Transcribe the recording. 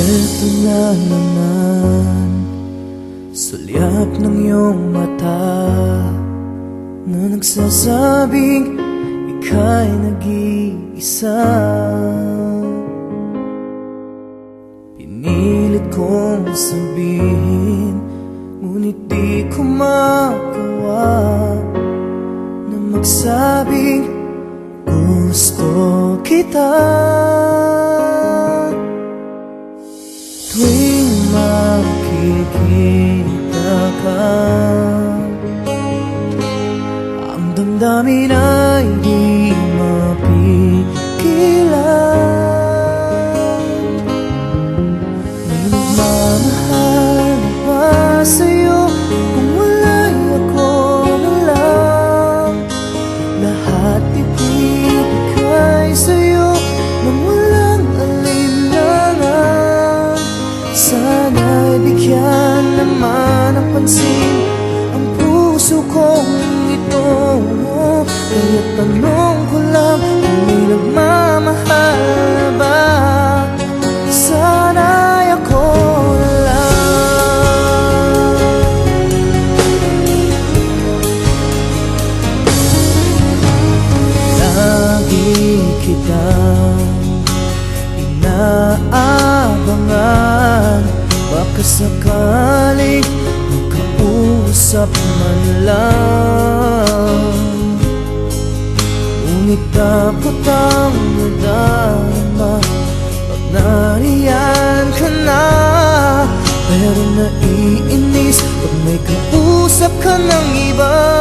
Eto na naman, sulyap ng iyong mata na nagsasabing ika'y nag-iisa. Pinilit kong sabihin, ngunit di ko magawa na magsabing gusto kita. Tuwing makikita ka, ang damdamin ay di mapigilan. May nagmamahal ba sa'yo kung wala'y ako na lang? Lahat ibibigay sa'yo nang walang alinlangan. Sana'y bigyan naman ng pansin ang puso kong ito. Kaya tanong ko lang kung may nagmamahal ba? Sana'y ako na lang. Lagi kitang inaabangan, baka sakaling magkausap man lang. Ngunit dapat ang nadama pag nariyan ka na. Pero naiinis pag may kausap ka ng iba.